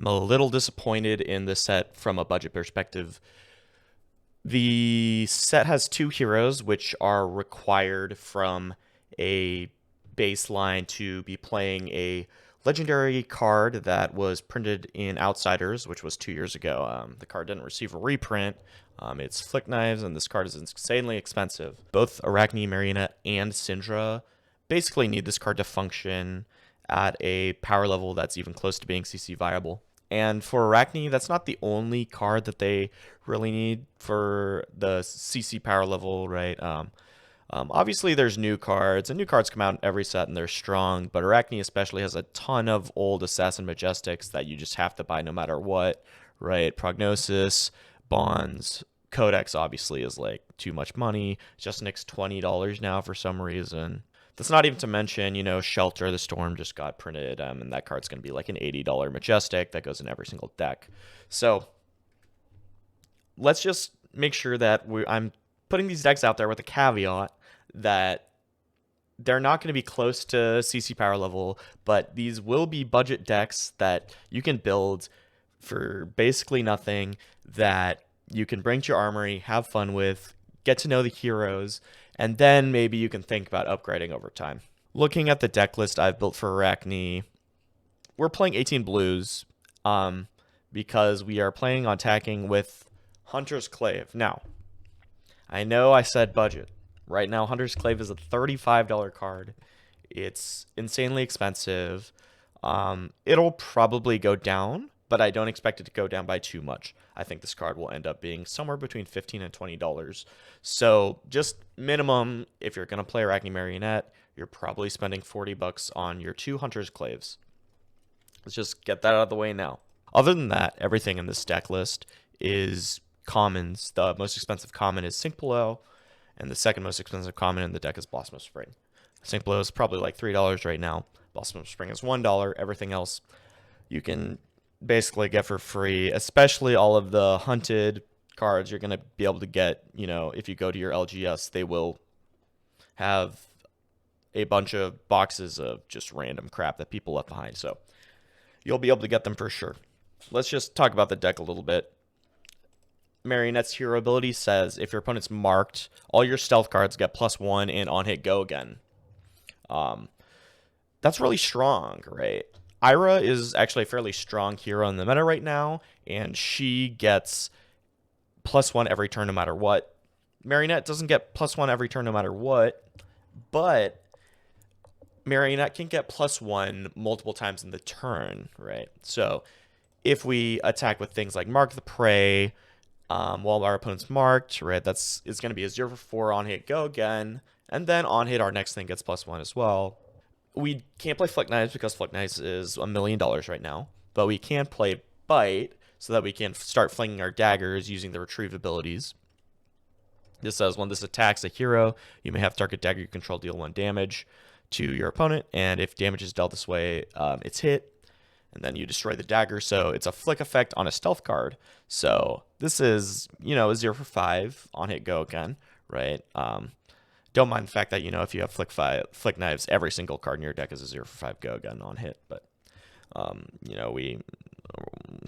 I'm a little disappointed in the set from a budget perspective. The set has two heroes, which are required from a baseline to be playing a legendary card that was printed in Outsiders, which was 2 years ago. The card didn't receive a reprint. It's Flick Knives, and this card is insanely expensive. Both Arakni, Marionette, and Syndra basically need this card to function at a power level that's even close to being CC viable. And for Arakni, that's not the only card that they really need for the CC power level, right? Obviously, there's new cards, and new cards come out in every set, and they're strong. But Arakni especially has a ton of old Assassin Majestics that you just have to buy no matter what, right? Prognosis, Bonds, Codex obviously is like too much money. Just Nick's $20 now for some reason. That's not even to mention, Shelter the Storm just got printed, and that card's going to be like an $80 Majestic that goes in every single deck. So let's just make sure that I'm putting these decks out there with a caveat that they're not going to be close to CC power level, but these will be budget decks that you can build for basically nothing, that you can bring to your armory, have fun with, get to know the heroes, and then maybe you can think about upgrading over time. Looking at the deck list I've built for Arakni, we're playing 18 blues because we are planning on attacking with Hunter's Clave. Now, I know I said budget. Right now, Hunter's Clave is a $35 card. It's insanely expensive. It'll probably go down, but I don't expect it to go down by too much. I think this card will end up being somewhere between $15 and $20. So just minimum, if you're going to play Arakni Marionette, you're probably spending $40 on your two Hunter's Claves. Let's just get that out of the way now. Other than that, everything in this deck list is commons. The most expensive common is Sink Below, and the second most expensive common in the deck is Blossom of Spring. Sink Below is probably like $3 right now. Blossom of Spring is $1. Everything else you can basically get for free, especially all of the hunted cards you're going to be able to get. If you go to your LGS, they will have a bunch of boxes of just random crap that people left behind, so you'll be able to get them for sure. Let's just talk about the deck a little bit. Marionette's hero ability says if your opponent's marked, all your stealth cards get +1 and on hit go again. That's really strong, right? Ira is actually a fairly strong hero in the meta right now, and she gets +1 every turn no matter what. Marionette doesn't get +1 every turn no matter what, but Marionette can get +1 multiple times in the turn, right? So if we attack with things like Mark the Prey, while our opponent's marked, right, it's going to be a 0 for 4 on hit go again, and then on hit our next thing gets +1 as well. We can't play Flick Knives because Flick Knives is $1 million right now, but we can play Bite so that we can start flinging our daggers using the retrieve abilities. This says when this attacks a hero, you may have target dagger you control deal 1 damage to your opponent, and if damage is dealt this way, it's hit, and then you destroy the dagger. So it's a flick effect on a stealth card. So this is, a 0 for 5 on hit go again, right? Don't mind the fact that, if you have flick knives, every single card in your deck is a 0 for 5 go again on hit. But,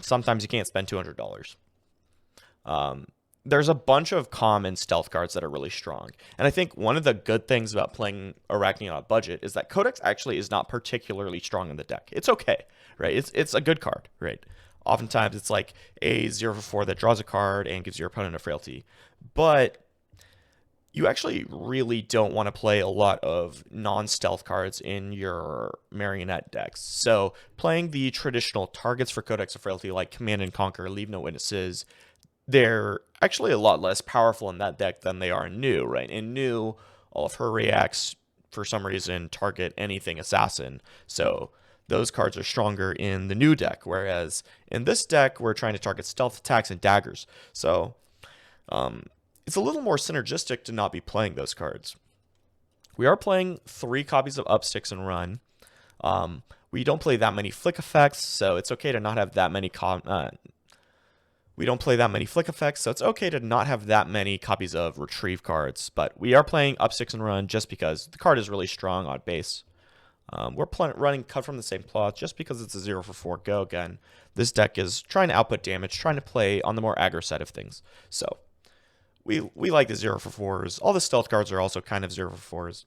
sometimes you can't spend $200. There's a bunch of common stealth cards that are really strong. And I think one of the good things about playing Arakni on a budget is that Codex actually is not particularly strong in the deck. It's okay, right? It's a good card, right? Oftentimes it's like a 0 for 4 that draws a card and gives your opponent a frailty. But you actually really don't want to play a lot of non-stealth cards in your Marionette decks. So playing the traditional targets for Codex of Frailty like Command and Conquer, Leave No Witnesses, they're actually a lot less powerful in that deck than they are in New, right? In New, all of her reacts, for some reason, target anything assassin. So those cards are stronger in the New deck, whereas in this deck, we're trying to target stealth attacks and daggers. So it's a little more synergistic to not be playing those cards. We are playing 3 copies of Up, Sticks, and Run. We don't play that many flick effects, so it's okay to not have that many we don't play that many flick effects, so it's okay to not have that many copies of retrieve cards. But we are playing Up, Sticks, and Run just because the card is really strong on base. We're running Cut from the Same Cloth just because it's a 0 for 4 go again. This deck is trying to output damage, trying to play on the more aggro side of things. So we like the 0 for 4s. All the stealth cards are also kind of 0 for 4s.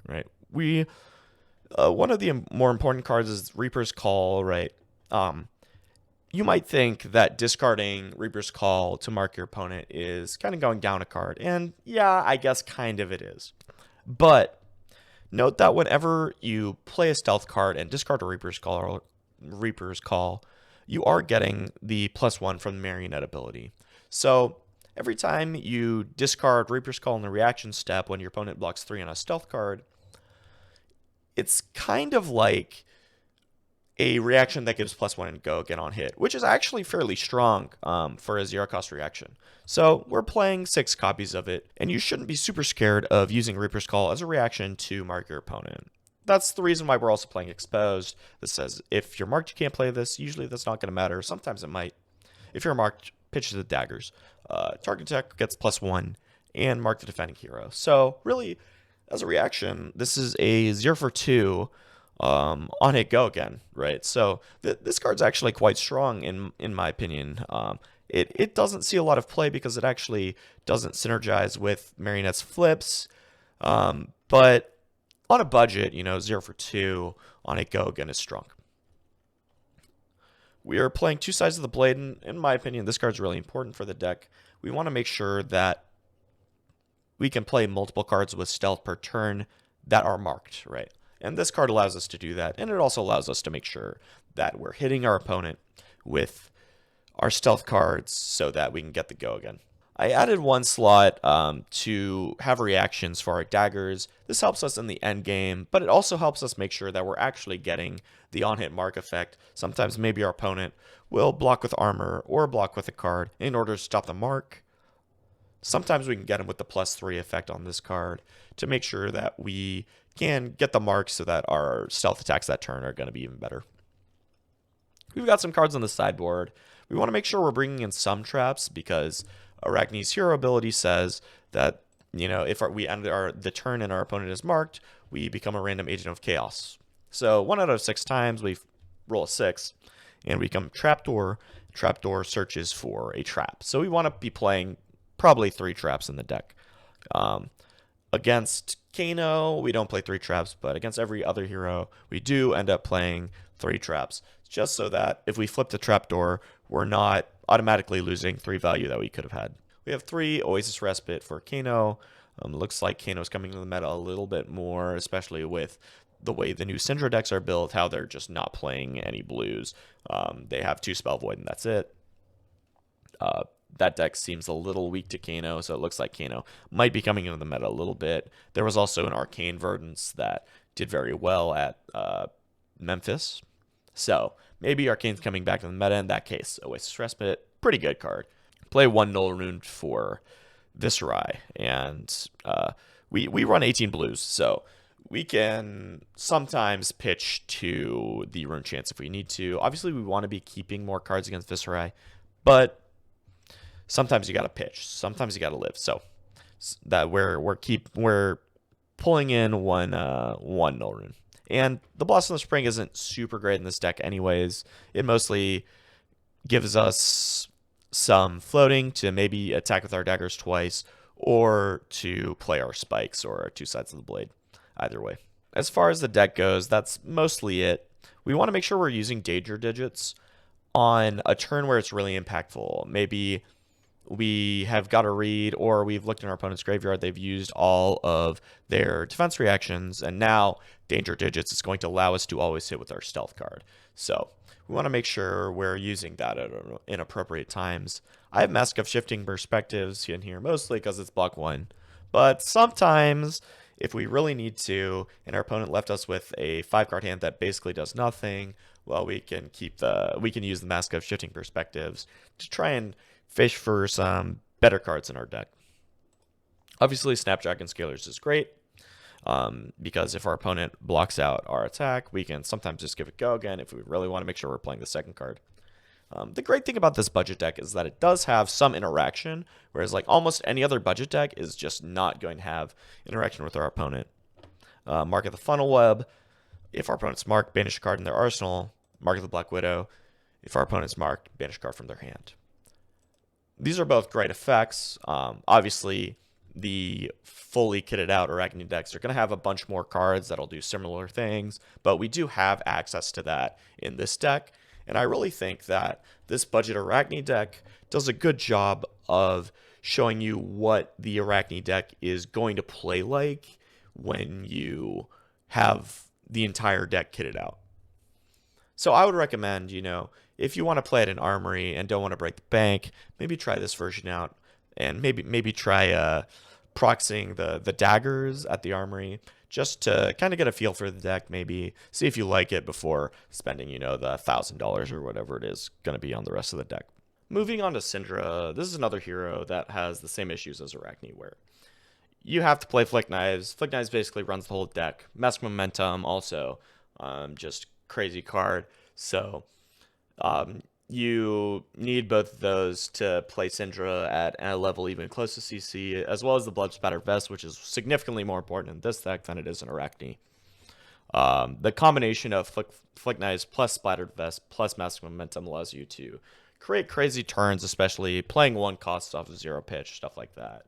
Right. One of the more important cards is Reaper's Call, right? You might think that discarding Reaper's Call to mark your opponent is kind of going down a card. And yeah, I guess kind of it is. But note that whenever you play a stealth card and discard a Reaper's Call, you are getting the +1 from the Marionette ability. So every time you discard Reaper's Call in the reaction step when your opponent blocks 3 on a stealth card, it's kind of like a reaction that gives +1 and go again on hit, which is actually fairly strong for a 0-cost reaction. So we're playing 6 copies of it, and you shouldn't be super scared of using Reaper's Call as a reaction to mark your opponent. That's the reason why we're also playing Exposed. This says if you're marked, you can't play this. Usually that's not going to matter. Sometimes it might. If you're marked, pitch to the daggers. Target attack gets +1, and mark the defending hero. So really, as a reaction, this is a 0 for 2 on hit go again, right? So this card's actually quite strong in my opinion. It doesn't see a lot of play because it actually doesn't synergize with Marionette's flips, but on a budget, 0 for 2 on hit go again is strong. We are playing 2 sides of the blade, and in my opinion, this card's really important for the deck. We want to make sure that we can play multiple cards with stealth per turn that are marked, right? And this card allows us to do that, and it also allows us to make sure that we're hitting our opponent with our stealth cards so that we can get the go again. I added 1 slot to have reactions for our daggers. This helps us in the end game, but it also helps us make sure that we're actually getting the on-hit mark effect. Sometimes maybe our opponent will block with armor or block with a card in order to stop the mark. Sometimes we can get them with the +3 effect on this card to make sure that we can get the mark so that our stealth attacks that turn are going to be even better. We've got some cards on the sideboard. We want to make sure we're bringing in some traps because Arakni's hero ability says that, if we end the turn and our opponent is marked, we become a random agent of chaos. So 1 out of 6 times we roll a 6 and we become Trapdoor. Trapdoor searches for a trap. So we want to be playing probably 3 traps in the deck. Against Kano, we don't play 3 traps, but against every other hero, we do end up playing 3 traps, just so that if we flip the Trapdoor, we're not automatically losing 3 value that we could have had. We have 3 Oasis Respite for Kano. Looks like Kano's coming to the meta a little bit more, especially with the way the new Syndra decks are built, how they're just not playing any blues. They have 2 Spell Void, and that's it. That deck seems a little weak to Kano, so it looks like Kano might be coming into the meta a little bit. There was also an Arcane Verdance that did very well at Memphis. So maybe Arcane's coming back to the meta in that case. Oasis Respite, pretty good card. Play 1 Null Rune for Viserai, and we run 18 blues, so we can sometimes pitch to the Rune Chance if we need to. Obviously, we want to be keeping more cards against Viserai, but sometimes you got to pitch. Sometimes you got to live. So that we're pulling in one Null Rune. And the Blossom of Spring isn't super great in this deck anyways. It mostly gives us some floating to maybe attack with our daggers twice or to play our spikes or our 2 sides of the blade. Either way. As far as the deck goes, that's mostly it. We want to make sure we're using Danger Digits on a turn where it's really impactful. Maybe we have got a read or we've looked in our opponent's graveyard, they've used all of their defense reactions, and now Danger Digits is going to allow us to always hit with our stealth card. So we want to make sure we're using that at inappropriate times. I have Mask of Shifting Perspectives in here mostly because it's block 1, but sometimes if we really need to and our opponent left us with a 5-card hand that basically does nothing, well, we can use the Mask of Shifting Perspectives to try and fish for some better cards in our deck. Obviously, Snapdragon Scalers is great because if our opponent blocks out our attack, we can sometimes just give it go again if we really want to make sure we're playing the second card. The great thing about this budget deck is that it does have some interaction, whereas like almost any other budget deck is just not going to have interaction with our opponent. Mark at the Funnel Web. If our opponent's marked, banish a card in their arsenal. Mark of the Black Widow. If our opponent's marked, banish a card from their hand. These are both great effects. Obviously, the fully kitted out Arakni decks are going to have a bunch more cards that'll do similar things, but we do have access to that in this deck, and I really think that this budget Arakni deck does a good job of showing you what the Arakni deck is going to play like when you have the entire deck kitted out. So I would recommend, if you want to play it in Armory and don't want to break the bank, maybe try this version out, and maybe try proxying the daggers at the Armory just to kind of get a feel for the deck, maybe see if you like it before spending, the $1,000 or whatever it is going to be on the rest of the deck. Moving on to Syndra, this is another hero that has the same issues as Arakni, where you have to play Flick Knives. Flick Knives basically runs the whole deck. Mask Momentum also, just crazy card. So you need both of those to play Syndra at a level even close to CC, as well as the Blood Spatter Vest, which is significantly more important in this deck than it is in Arakni. The combination of Flick Knives plus Splattered Vest plus Mask Momentum allows you to create crazy turns, especially playing one cost off of zero pitch, stuff like that.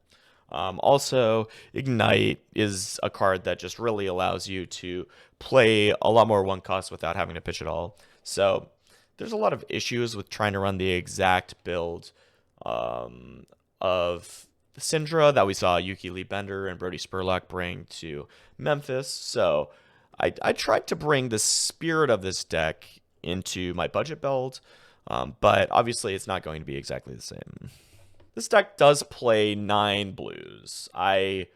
Also, Ignite is a card that just really allows you to play a lot more one cost without having to pitch at all. So there's a lot of issues with trying to run the exact build of Syndra that we saw Yuki Lee Bender and Brody Spurlock bring to Memphis. So I tried to bring the spirit of this deck into my budget build, but obviously it's not going to be exactly the same. This deck does play 9 blues. I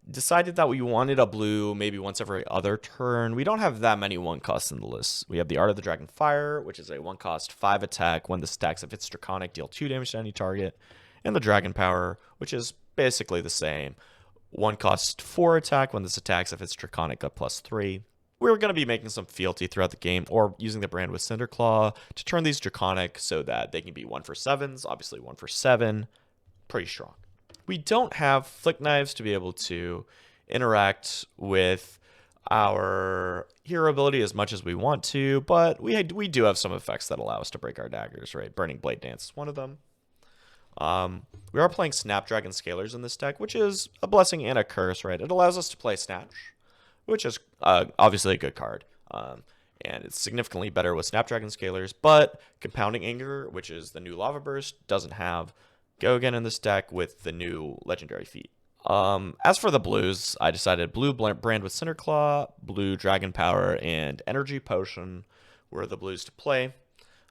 decided that we wanted a blue maybe once every other turn. We don't have that many 1-costs in the list. We have the Art of the Dragon Fire, which is a 1-cost 5 attack. When this stacks, if it's Draconic, deal 2 damage to any target. And the Dragon Power, which is basically the same. 1-cost 4 attack. When this attacks, if it's Draconic, a +3. We're going to be making some fealty throughout the game, or using the brand with Cinderclaw to turn these Draconic so that they can be 1-for-7s. Obviously 1-for-7. Pretty strong. We don't have Flick Knives to be able to interact with our hero ability as much as we want to, but we do have some effects that allow us to break our daggers, right? Burning Blade Dance is one of them. We are playing Snapdragon Scalers in this deck, which is a blessing and a curse, right? It allows us to play Snatch, which is obviously a good card. And it's significantly better with Snapdragon Scalers, but Compounding Anger, which is the new Lava Burst, doesn't have Go Again in this deck with the new Legendary feat. As for the blues, I decided blue brand with Cinderclaw, blue Dragon Power, and Energy Potion were the blues to play.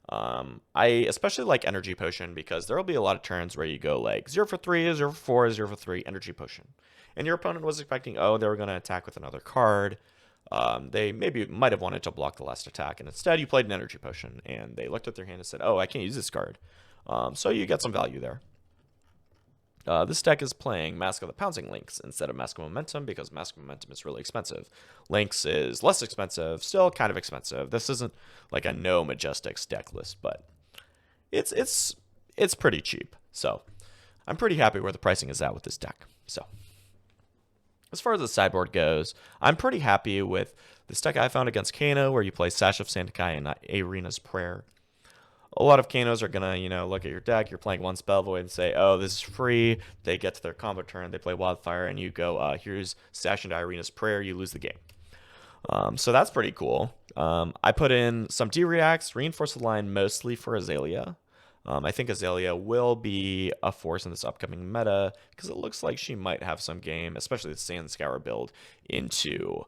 I especially like Energy Potion because there will be a lot of turns where you go like 0-for-3, 0-for-4, 0-for-3, Energy Potion. And your opponent was expecting, they were going to attack with another card. They might have wanted to block the last attack, and instead you played an Energy Potion, and they looked at their hand and said, I can't use this card. So you get some value there. This deck is playing Mask of the Pouncing Lynx instead of Mask of Momentum because Mask of Momentum is really expensive. Lynx is less expensive, still kind of expensive. This isn't like a no Majestics deck list, but it's pretty cheap. So I'm pretty happy where the pricing is at with this deck. So as far as the sideboard goes, I'm pretty happy with this deck I found against Kano, where you play Sash of Sandakai and Arena's Prayer. A lot of Kanos are going to, look at your deck. You're playing one Spell Void and say, this is free. They get to their combo turn. They play Wildfire, and you go, here's Sash into Irena's Prayer. You lose the game. So that's pretty cool. I put in some D-Reacts, reinforce the line mostly for Azalea. I think Azalea will be a force in this upcoming meta because it looks like she might have some game, especially the Sand Scour build, into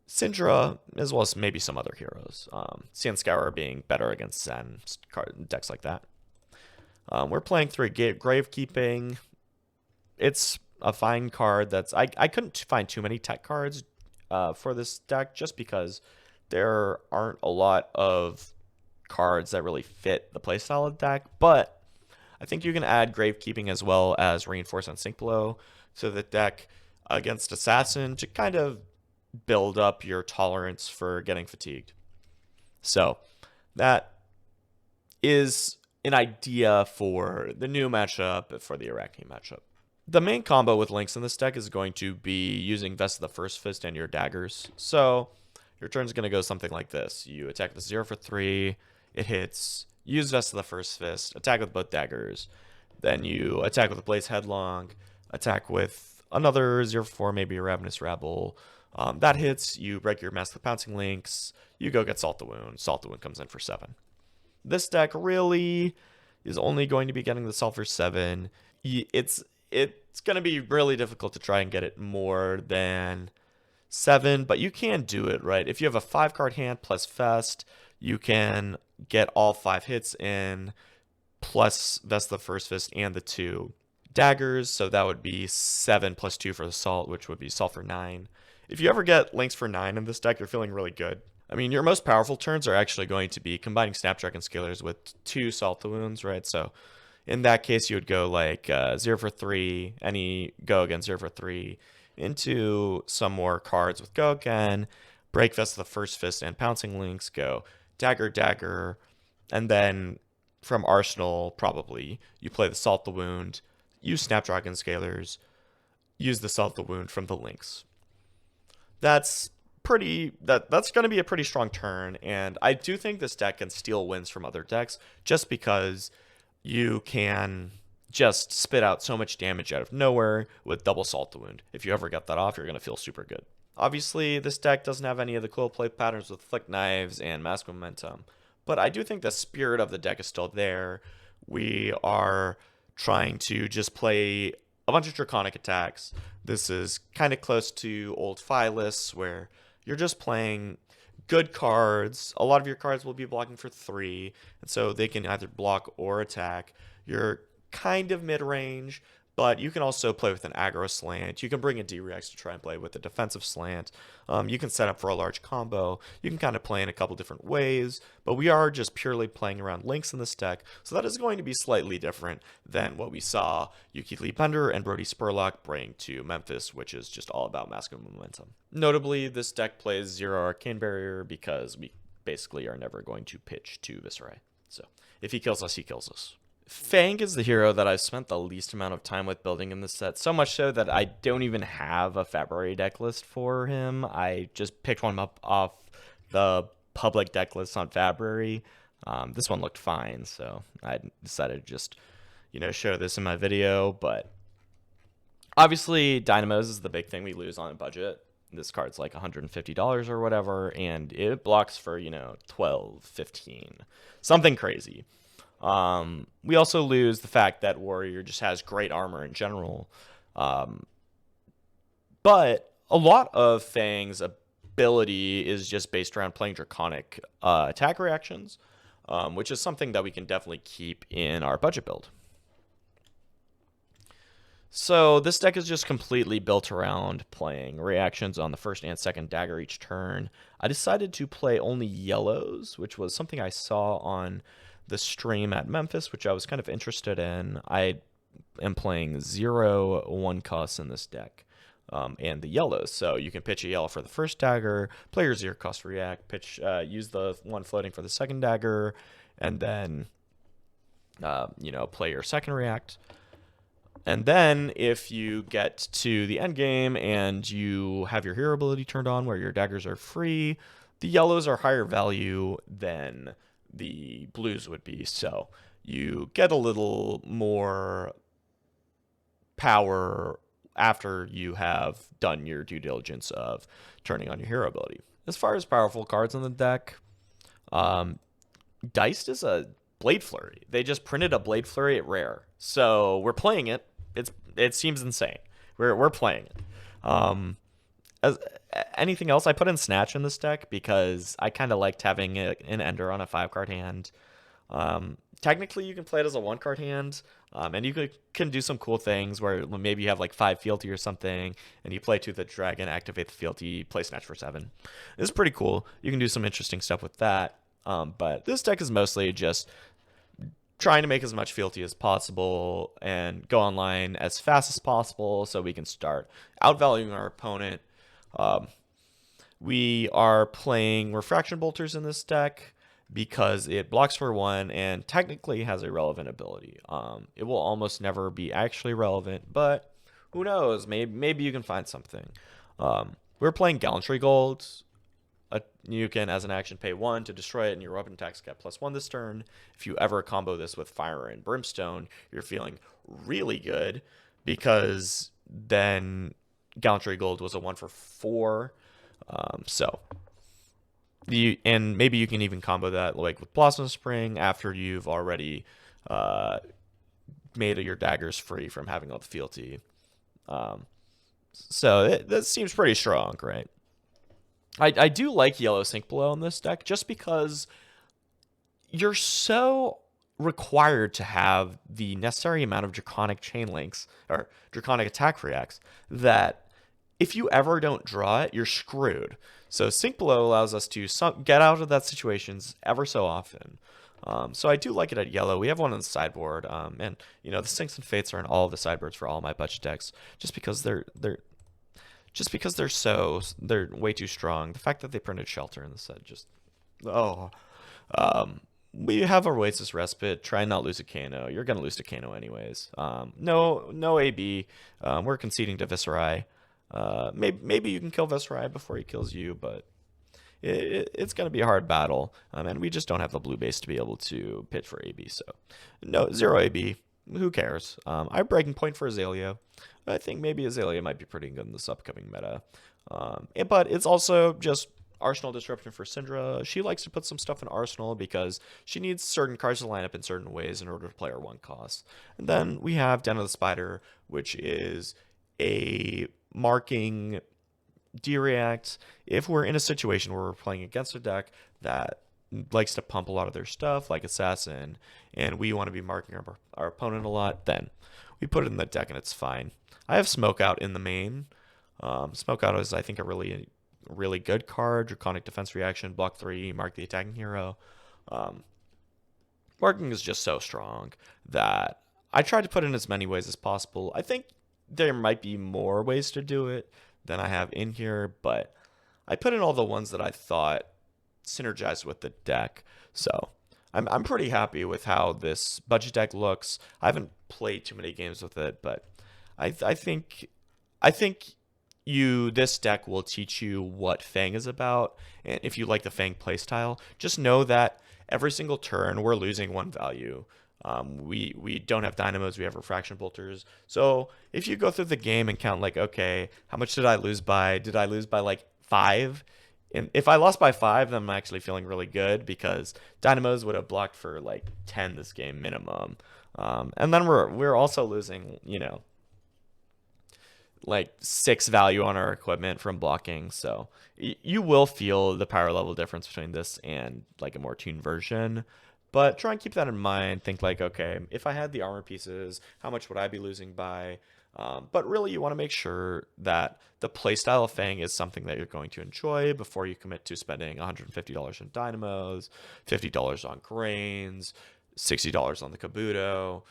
Syndra, as well as maybe some other heroes. Sand Scour being better against Zen decks like that. We're playing 3 Gravekeeping. It's a fine card that's... I couldn't find too many tech cards for this deck just because there aren't a lot of cards that really fit the playstyle of the deck, but I think you can add Gravekeeping as well as Reinforce and Sink Blow to the deck against Assassin to kind of build up your tolerance for getting fatigued. So that is an idea for the new matchup, for the Arakni matchup. The main combo with Lynx in this deck is going to be using Vest of the First Fist and your daggers. So your turn's going to go something like this. You attack the 0 for 3, it hits, use Vest of the First Fist, attack with both daggers. Then you attack with a Blaze Headlong, attack with another 0 for 4, maybe a Ravenous Rabble. That hits, you break your Mask of the Pouncing Lynx, you go get Salt the Wound. Salt the Wound comes in for 7. This deck really is only going to be getting the Salt for 7. It's going to be really difficult to try and get it more than 7, but you can do it, right? If you have a 5-card hand plus Fest, you can get all 5 hits in, plus Vest the First Fist and the 2 daggers, so that would be 7 plus 2 for the Salt, which would be Salt for 9. If you ever get Lynx for 9 in this deck, you're feeling really good. I mean, your most powerful turns are actually going to be combining Snapdragon Scalers with 2 Salt the Wounds, right? So in that case, you would go like 0 for 3, any go again 0 for 3, into some more cards with go again, break Vest of the First Fist and Pouncing Lynx, go dagger, dagger, and then from Arsenal, probably, you play the Salt the Wound, use Snapdragon Scalers, use the Salt the Wound from the Lynx. That's going to be a pretty strong turn, and I do think this deck can steal wins from other decks just because you can just spit out so much damage out of nowhere with double Salt the Wound. If you ever get that off, you're going to feel super good. Obviously, this deck doesn't have any of the cool play patterns with Flick Knives and Mask Momentum, but I do think the spirit of the deck is still there. We are trying to just play a bunch of Draconic attacks. This is kind of close to old Phyllis, where you're just playing good cards. A lot of your cards will be blocking for 3, and so they can either block or attack. You're kind of mid-range, but you can also play with an aggro slant. You can bring in D-Rex to try and play with a defensive slant. You can set up for a large combo. You can kind of play in a couple different ways, but we are just purely playing around Lynx in this deck, so that is going to be slightly different than what we saw Yuki Lee Bender and Brody Spurlock bring to Memphis, which is just all about Mask of Momentum. Notably, this deck plays 0 Arcane Barrier because we basically are never going to pitch to Viscerai. So if he kills us, he kills us. Fang is the hero that I've spent the least amount of time with building in this set, so much so that I don't even have a February deck list for him. I just picked one up off the public deck list on February. This one looked fine, so I decided to just, show this in my video, but obviously Dynamos is the big thing we lose on a budget. This card's like $150 or whatever, and it blocks for, 12, 15, something crazy. We also lose the fact that Warrior just has great armor in general. But a lot of Fang's ability is just based around playing Draconic attack reactions, which is something that we can definitely keep in our budget build. So this deck is just completely built around playing reactions on the first and second dagger each turn. I decided to play only yellows, which was something I saw on the stream at Memphis, which I was kind of interested in. I am playing 0 1 costs in this deck, and the yellows. So you can pitch a yellow for the first dagger, play your 0 cost react, use the one floating for the second dagger, and then play your second react. And then if you get to the end game and you have your hero ability turned on where your daggers are free, the yellows are higher value than the blues would be, so you get a little more power after you have done your due diligence of turning on your hero ability. As far as powerful cards in the deck, Diced is a Blade Flurry. They just printed a Blade Flurry at rare, so we're playing it. It seems insane. We're playing it. As anything else, I put in Snatch in this deck because I kind of liked having an Ender on a 5-card hand. Technically, you can play it as a 1-card hand, and you can do some cool things where maybe you have like 5 fealty or something, and you play to the dragon, activate the fealty, play Snatch for 7. It's pretty cool. You can do some interesting stuff with that, but this deck is mostly just trying to make as much fealty as possible and go online as fast as possible so we can start outvaluing our opponent. We are playing Refraction Bolters in this deck because it blocks for 1 and technically has a relevant ability. It will almost never be actually relevant, but who knows? Maybe you can find something. We're playing Gallantry Gold you can, as an action, pay 1 to destroy it, and your weapon attacks get +1 this turn. If you ever combo this with Fire and Brimstone, you're feeling really good because then Gallantry Gold was a 1 for 4. So and maybe you can even combo that like with Blossom Spring after you've already made your daggers free from having all the fealty. So that seems pretty strong, right? I do like yellow Sink Below in this deck just because you're so required to have the necessary amount of Draconic Chain Links or Draconic Attack Reacts that if you ever don't draw it, you're screwed. So Sink Below allows us to get out of that situations ever so often. So I do like it at yellow. We have one on the sideboard, and the Sinks and Fates are in all of the sideboards for all my budget decks, just because they're way too strong. The fact that they printed Shelter in the set we have Oasis Respite. Try and not lose a Kano. You're gonna lose to Kano anyways. No AB. We're conceding to Viserai. Maybe you can kill Viserai before he kills you, but it's going to be a hard battle, and we just don't have the blue base to be able to pitch for AB. So, no, 0 AB. Who cares? I'm breaking point for Azalea. I think maybe Azalea might be pretty good in this upcoming meta. But it's also just Arsenal Disruption for Syndra. She likes to put some stuff in Arsenal because she needs certain cards to line up in certain ways in order to play her 1 cost. And then we have Den of the Spider, which is a marking D-React if we're in a situation where we're playing against a deck that likes to pump a lot of their stuff, like Assassin, and we want to be marking our opponent a lot, then we put it in the deck and it's fine. I have Smokeout in the main. Smokeout is, I think, a really good card. Draconic Defense Reaction, block 3, mark the attacking hero. Marking is just so strong that I tried to put it in as many ways as possible. I think there might be more ways to do it than I have in here, but I put in all the ones that I thought synergized with the deck. So I'm pretty happy with how this budget deck looks. I haven't played too many games with it, but I think this deck will teach you what Fang is about. And if you like the Fang playstyle, just know that every single turn we're losing 1 value. We don't have dynamos, we have refraction bolters. So if you go through the game and count like, okay, how much did I lose by? Did I lose by like 5? And if I lost by 5, then I'm actually feeling really good because dynamos would have blocked for like 10 this game minimum. And then we're also losing, like 6 value on our equipment from blocking. So you will feel the power level difference between this and like a more tuned version. But try and keep that in mind. Think like, okay, if I had the armor pieces, how much would I be losing by? But really, you want to make sure that the playstyle of Fang is something that you're going to enjoy before you commit to spending $150 on dynamos, $50 on grains, $60 on the Kabuto,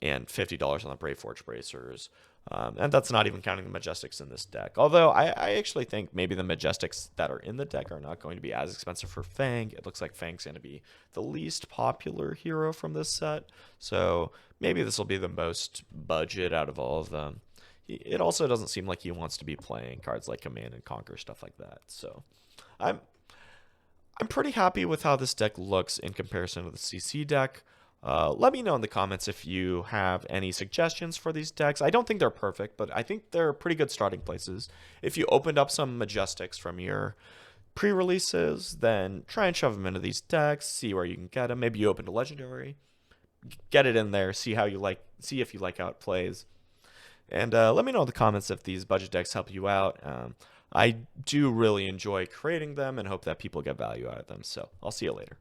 and $50 on the Brave Forge Bracers. And that's not even counting the Majestics in this deck. Although I actually think maybe the Majestics that are in the deck are not going to be as expensive for Fang. It looks like Fang's going to be the least popular hero from this set. So maybe this will be the most budget out of all of them. It also doesn't seem like he wants to be playing cards like Command and Conquer, stuff like that. So I'm pretty happy with how this deck looks in comparison to the CC deck. Let me know in the comments if you have any suggestions for these decks. I don't think they're perfect, but I think they're pretty good starting places. If you opened up some Majestics from your pre-releases, then try and shove them into these decks, see where you can get them. Maybe you opened a Legendary, get it in there, see if you like how it plays. And let me know in the comments if these budget decks help you out. I do really enjoy creating them and hope that people get value out of them. So I'll see you later.